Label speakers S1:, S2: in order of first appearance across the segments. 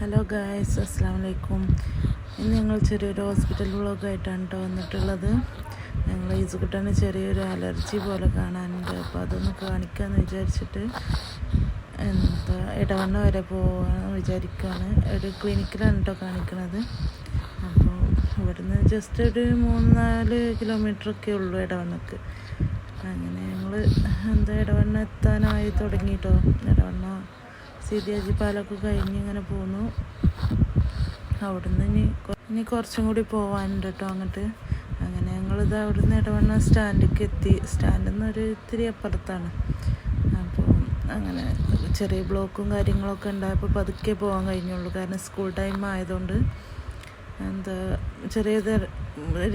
S1: Hello guys, അസ്സലാമു അലൈക്കും. ഇന്ന് ഞങ്ങൾ ചെറിയൊരു ഹോസ്പിറ്റൽ വ്ളോഗായിട്ടാണ് കേട്ടോ വന്നിട്ടുള്ളത്. ഞങ്ങൾ ഈസുകുട്ടന് ചെറിയൊരു അലർജി പോലെ കാണാനുണ്ട്. അപ്പോൾ അതൊന്ന് കാണിക്കാമെന്ന് വിചാരിച്ചിട്ട് ഇടവണ്ണ വരെ പോകാമെന്ന് വിചാരിക്കുകയാണ്. ഒരു ക്ലിനിക്കിലാണ് കേട്ടോ കാണിക്കണത്. അപ്പോൾ ഇവിടുന്ന് ജസ്റ്റ് ഒരു 3-4 കിലോമീറ്ററൊക്കെ ഉള്ളൂ ഇടവണ്ണക്ക്. അങ്ങനെ ഞങ്ങൾ ഇടവണ്ണ എത്താനായി തുടങ്ങിയിട്ടോ. ഇടവണ്ണ സീതിയാജി പാലൊക്കെ കഴിഞ്ഞ് ഇങ്ങനെ പോന്നു. അവിടുന്ന് ഇനി കുറച്ചും കൂടി പോകാനുണ്ട് കേട്ടോ അങ്ങോട്ട്. അങ്ങനെ ഞങ്ങളിത് അവിടുന്ന് ഇടവണ്ണ സ്റ്റാൻഡിലേക്ക് എത്തി. സ്റ്റാൻഡിൽ നിന്ന് ഒരു ഇത്തിരി അപ്പുറത്താണ്. അപ്പോൾ അങ്ങനെ ചെറിയ ബ്ലോക്കും കാര്യങ്ങളൊക്കെ ഉണ്ടായപ്പോൾ പതുക്കെ പോകാൻ കഴിഞ്ഞുള്ളൂ. കാരണം സ്കൂൾ ടൈം ആയതുകൊണ്ട് ചെറിയ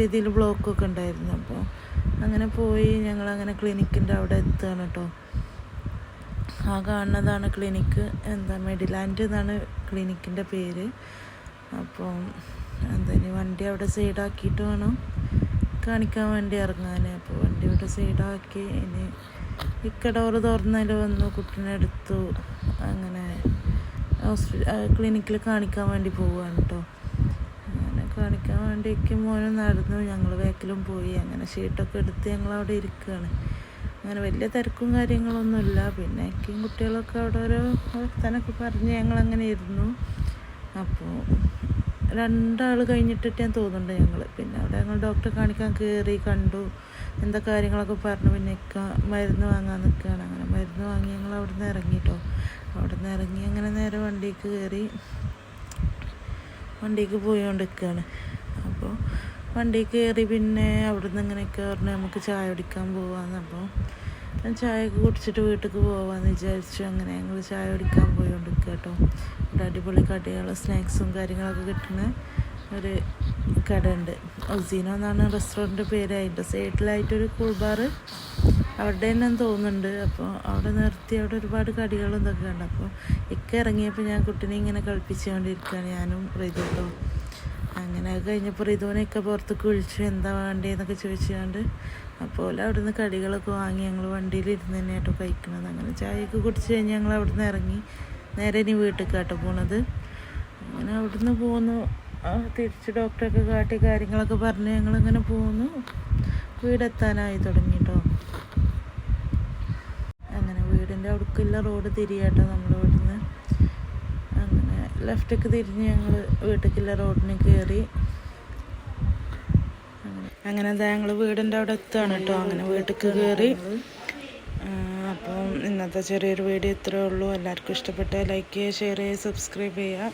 S1: രീതിയിൽ ബ്ലോക്കൊക്കെ ഉണ്ടായിരുന്നു. അപ്പോൾ അങ്ങനെ പോയി ഞങ്ങളങ്ങനെ ക്ലിനിക്കിൻ്റെ അവിടെ എത്തുകയാണ് കേട്ടോ. ആ കാണുന്നതാണ് ക്ലിനിക്ക്. മെഡിലാൻഡ് എന്നാണ് ക്ലിനിക്കിൻ്റെ പേര്. അപ്പോൾ ഇനി വണ്ടി അവിടെ സൈഡാക്കിയിട്ട് വേണം കാണിക്കാൻ വേണ്ടി ഇറങ്ങാൻ. അപ്പോൾ വണ്ടി അവിടെ സൈഡാക്കി ഇനി ഡോറ് തുറന്നതിൽ വന്നു, കുട്ടീനെ എടുത്തു. അങ്ങനെ ക്ലിനിക്കിൽ കാണിക്കാൻ വേണ്ടി പോവുകയാണ് കേട്ടോ. അങ്ങനെ കാണിക്കാൻ വേണ്ടിക്ക് മോനും നടന്നു, ഞങ്ങൾ ബാക്കിലും പോയി. അങ്ങനെ ഷീട്ടൊക്കെ എടുത്ത് ഞങ്ങളവിടെ ഇരിക്കുകയാണ്. അങ്ങനെ വലിയ തിരക്കും കാര്യങ്ങളൊന്നുമില്ല. പിന്നെ എനിക്കും കുട്ടികളൊക്കെ അവിടെ ഓരോ വർത്താനൊക്കെ പറഞ്ഞ് ഞങ്ങളങ്ങനെ ഇരുന്നു. അപ്പോൾ 2 ആൾ കഴിഞ്ഞിട്ടിട്ട് ഞാൻ തോന്നുന്നുണ്ട് ഞങ്ങൾ. പിന്നെ അവിടെ ഞങ്ങൾ ഡോക്ടറെ കാണിക്കാൻ കയറി, കണ്ടു, എന്താ കാര്യങ്ങളൊക്കെ പറഞ്ഞു. പിന്നെ മരുന്ന് വാങ്ങാൻ നിൽക്കുകയാണ്. അങ്ങനെ മരുന്ന് വാങ്ങി ഞങ്ങൾ അവിടെ നിന്ന് ഇറങ്ങിട്ടോ. അവിടെ നിന്ന് ഇറങ്ങി അങ്ങനെ നേരെ വണ്ടിക്ക് കയറി വണ്ടിക്ക് പോയിക്കൊണ്ടിരിക്കുകയാണ്. അപ്പോൾ വണ്ടിക്ക് കയറി പിന്നെ അവിടെ നിന്ന് ഇങ്ങനെയൊക്കെ പറഞ്ഞ് നമുക്ക് ചായ കുടിക്കാൻ പോകാമെന്ന്. അപ്പോൾ ഞാൻ ചായയൊക്കെ കുടിച്ചിട്ട് വീട്ടിലേക്ക് പോകാമെന്ന് വിചാരിച്ചു. അങ്ങനെ ഞങ്ങൾ ചായ കുടിക്കാൻ പോയിക്കൊണ്ടിരിക്കുക കേട്ടോ. ഇവിടെ അടിപൊളി കടകൾ, സ്നാക്സും കാര്യങ്ങളൊക്കെ കിട്ടുന്ന ഒരു കട ഉണ്ട്. ഒസീനോ എന്നാണ് റെസ്റ്റോറൻറ്റ് പേര്. അതിൻ്റെ സൈഡിലായിട്ടൊരു കൂൾ ബാർ അവിടെ തന്നെ തോന്നുന്നുണ്ട്. അപ്പോൾ അവിടെ നിർത്തി അവിടെ ഒരുപാട് കടികളും ഇതൊക്കെ ഉണ്ട്. അപ്പോൾ ഇറങ്ങിയപ്പോൾ ഞാൻ കുട്ടീനെ ഇങ്ങനെ കളിപ്പിച്ചുകൊണ്ടിരിക്കുകയാണ്, ഞാനും റിതുട്ടോ. അങ്ങനെ അത് കഴിഞ്ഞപ്പോൾ റിതുവിനെയൊക്കെ പുറത്തേക്ക് വിളിച്ചു, എന്താ വേണ്ടതെന്നൊക്കെ ചോദിച്ചുകൊണ്ട്. അപ്പോൾ അവിടെ നിന്ന് കടികളൊക്കെ വാങ്ങി ഞങ്ങൾ വണ്ടിയിലിരുന്ന് തന്നെ കേട്ടോ കഴിക്കണത്. അങ്ങനെ ചായയൊക്കെ കുടിച്ച് കഴിഞ്ഞ് ഞങ്ങൾ അവിടെ നിന്ന് ഇറങ്ങി നേരെ ഇനി വീട്ടിൽ കേട്ടോ പോണത്. അങ്ങനെ അവിടെ നിന്ന് പോന്നു. തിരിച്ച് ഡോക്ടറൊക്കെ കാട്ടി കാര്യങ്ങളൊക്കെ പറഞ്ഞ് ഞങ്ങളിങ്ങനെ പോന്നു. വീടെത്താനായി തുടങ്ങി കേട്ടോ. അങ്ങനെ വീടിൻ്റെ അവിടേക്കുള്ള റോഡ് തിരിയാട്ടോ നമ്മൾ ഇവിടുന്ന്. അങ്ങനെ ലെഫ്റ്റൊക്കെ തിരിഞ്ഞ് ഞങ്ങൾ വീട്ടിലേക്കുള്ള റോഡിന് കയറി. അങ്ങനെ ഞങ്ങൾ വീടിൻ്റെ അവിടെ എത്തുകയാണ് കേട്ടോ. അങ്ങനെ വീട്ടിലേക്ക് കയറി. അപ്പം ഇന്നത്തെ ചെറിയൊരു വീഡിയോ ഇത്രയേ ഉള്ളൂ. എല്ലാവർക്കും ഇഷ്ടപ്പെട്ടാൽ ലൈക്ക് ചെയ്യുക, ഷെയർ ചെയ്യുക, സബ്സ്ക്രൈബ് ചെയ്യുക.